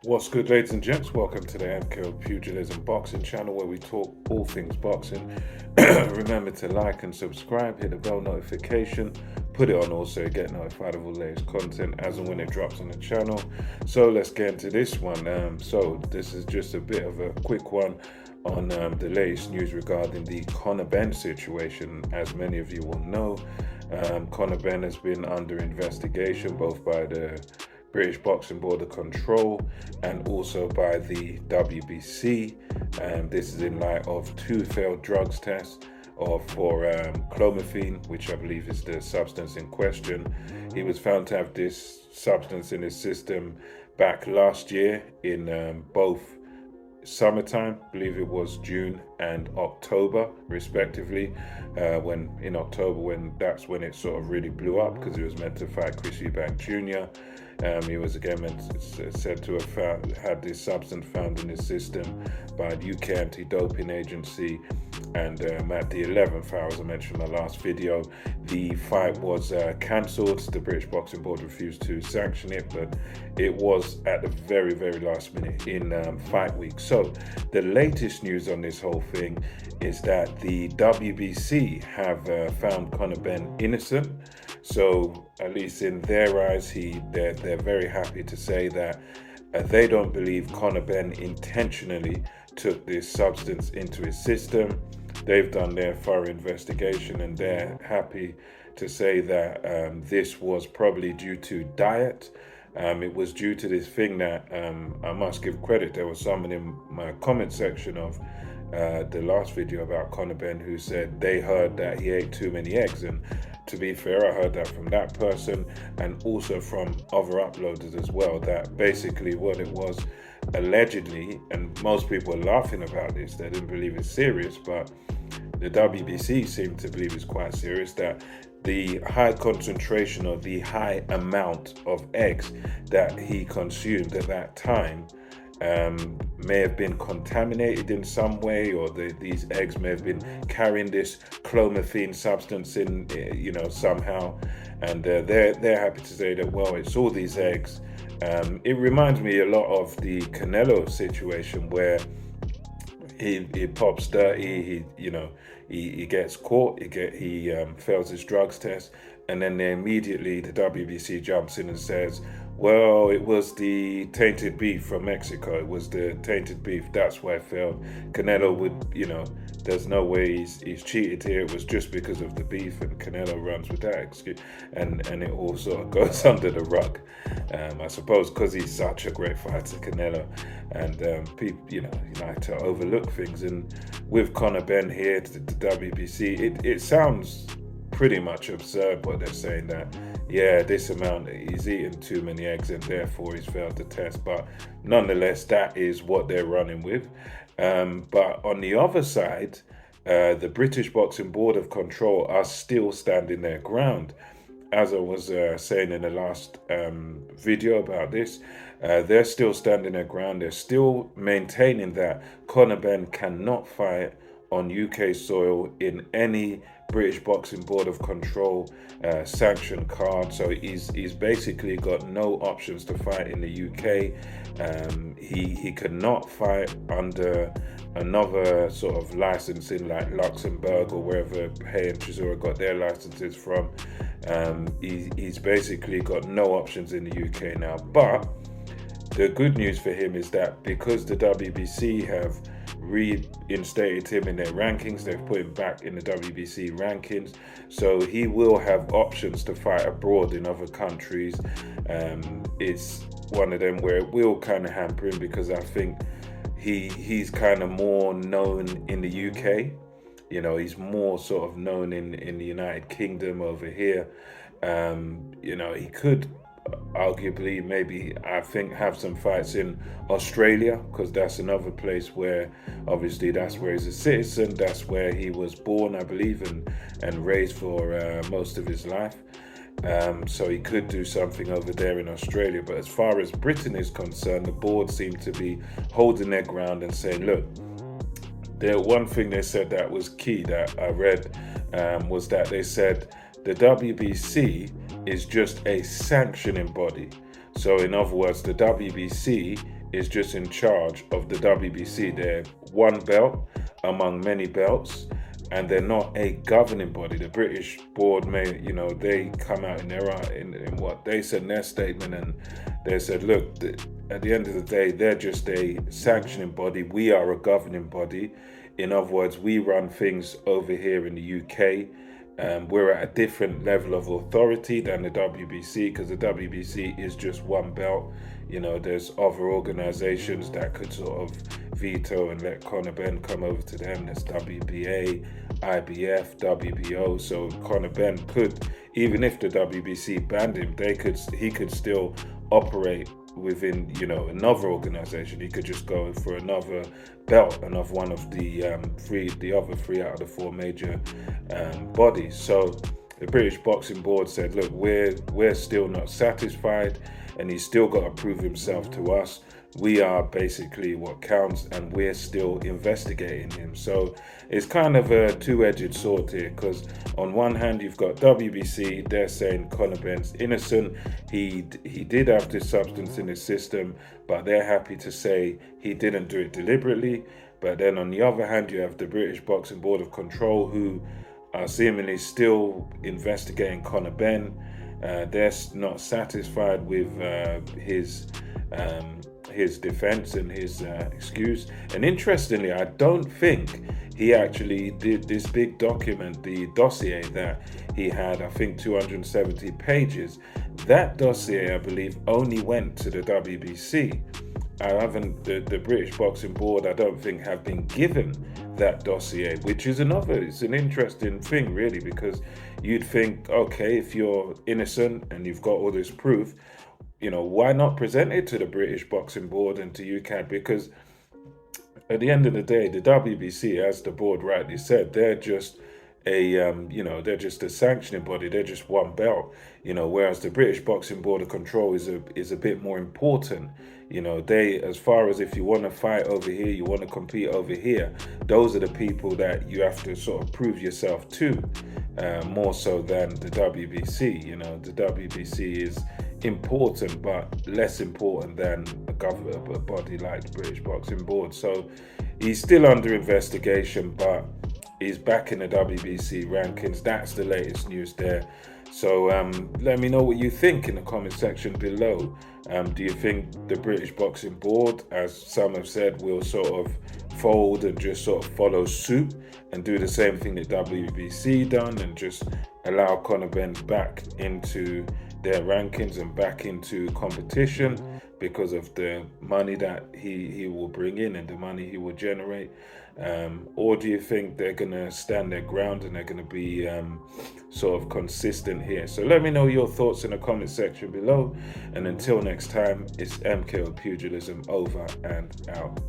What's good, ladies and gents? Welcome to the MKO Pugilism Boxing channel where we talk all things boxing. Remember to like and subscribe, hit the bell notification, put it on also get notified of all latest content as and when it drops on the channel. So let's get into this one. So this is just a bit of a quick one on the latest news regarding the Conor Benn situation. As many of you will know, Conor Benn has been under investigation both by the British Boxing Board of Control and also by the WBC. This is in light of two failed drugs tests for clomiphene, which I believe is the substance in question. He was found to have this substance in his system back last year in both summertime, I believe it was June and October respectively, when that's when it sort of really blew up because he was meant to fight Chris Eubank Jr. He was again said to have had this substance found in his system by the UK anti-doping agency, and at the 11th hour, as I mentioned in my last video, the fight was cancelled. The British Boxing Board refused to sanction it, but it was at the very, very last minute in fight week. So the latest news on this whole thing is that the WBC have found Conor Benn innocent. So at least in their eyes, they're very happy to say that they don't believe Conor Benn intentionally took this substance into his system. They've done their thorough investigation and they're happy to say that this was probably due to diet. It was due to this thing that I must give credit. There was someone in my comment section of the last video about Conor Benn who said they heard that he ate too many eggs, and to be fair, I heard that from that person and also from other uploaders as well, that basically what it was allegedly, and most people are laughing about this, they didn't believe it's serious, but the WBC seemed to believe it's quite serious, that the high concentration or the high amount of eggs that he consumed at that time may have been contaminated in some way, or these eggs may have been carrying this clomiphene substance in, somehow. And they're happy to say that, well, it's all these eggs. It reminds me a lot of the Canelo situation where he pops dirty, he gets caught, he fails his drugs test, and then immediately the WBC jumps in and says, well, it was the tainted beef from Mexico. It was the tainted beef. That's why it failed. Canelo would, there's no way he's cheated here. It was just because of the beef, and Canelo runs with that excuse. And it all sort of goes under the rug. I suppose because he's such a great fighter, Canelo. And people, you like to overlook things. And with Conor Benn here, the WBC, it sounds pretty much absurd what they're saying, that this amount, he's eaten too many eggs and therefore he's failed the test, but nonetheless that is what they're running with. But on the other side, the British Boxing Board of Control are still standing their ground. As I was saying in the last video about this, they're still standing their ground. They're still maintaining that Conor Benn cannot fight on UK soil in any British Boxing Board of Control sanction card. So he's basically got no options to fight in the UK. He cannot fight under another sort of licensing like Luxembourg or wherever Hay and Chisora got their licenses from. He's basically got no options in the UK now. But the good news for him is that because the WBC have reinstated him in their rankings, they've put him back in the WBC rankings, so he will have options to fight abroad in other countries. It's one of them where it will kind of hamper him because I think he's kind of more known in the UK. He's more sort of known in the United Kingdom over here. He could arguably maybe have some fights in Australia, because that's another place where obviously that's where he's a citizen, that's where he was born, I believe, and raised for most of his life. So he could do something over there in Australia. But as far as Britain is concerned, the board seem to be holding their ground and saying, look, the one thing they said that was key that I read was that they said the WBC is just a sanctioning body. So in other words, the WBC is just in charge of the WBC. They're one belt among many belts, and they're not a governing body. The British board they come out in in what they said in their statement, and they said, look, at the end of the day, they're just a sanctioning body. We are a governing body. In other words, we run things over here in the UK. We're at a different level of authority than the WBC, because the WBC is just one belt. There's other organizations that could sort of veto and let Conor Benn come over to them. There's WBA, IBF, WBO. So Conor Benn could, even if the WBC banned him, he could still operate within another organization. He could just go for another belt, another one of the other three out of the four major bodies. So the British Boxing Board said, look, we're still not satisfied, and he's still got to prove himself to us. We are basically what counts, and we're still investigating him. So it's kind of a two-edged sword here, because on one hand you've got WBC, they're saying Conor Benn's innocent. He did have this substance in his system, but they're happy to say he didn't do it deliberately. But then on the other hand, you have the British Boxing Board of Control, who are seemingly still investigating Conor Benn. They're not satisfied with his defense and his excuse. And interestingly, I don't think he actually did this big document, the dossier that he had, I think 270 pages. That dossier, I believe, only went to the WBC. The British Boxing Board, I don't think, have been given that dossier, which is it's an interesting thing, really, because you'd think, okay, if you're innocent and you've got all this proof, why not present it to the British Boxing Board and to UCAD? Because at the end of the day, the WBC, as the board rightly said, they're just they're just a sanctioning body. They're just one belt, whereas the British Boxing Board of Control is a bit more important. They, as far as if you want to fight over here, you want to compete over here, those are the people that you have to sort of prove yourself to, more so than the WBC. The WBC is important, but less important than a body like the British Boxing Board. So he's still under investigation, but he's back in the WBC rankings. That's the latest news there. So let me know what you think in the comment section below. Do you think the British Boxing Board, as some have said, will sort of fold and just sort of follow suit and do the same thing that WBC done and just allow Conor Benn back into their rankings and back into competition because of the money that he will bring in and the money he will generate? Or do you think they're going to stand their ground and they're going to be sort of consistent here? So let me know your thoughts in the comment section below. And until next time, it's MKO Pugilism over and out.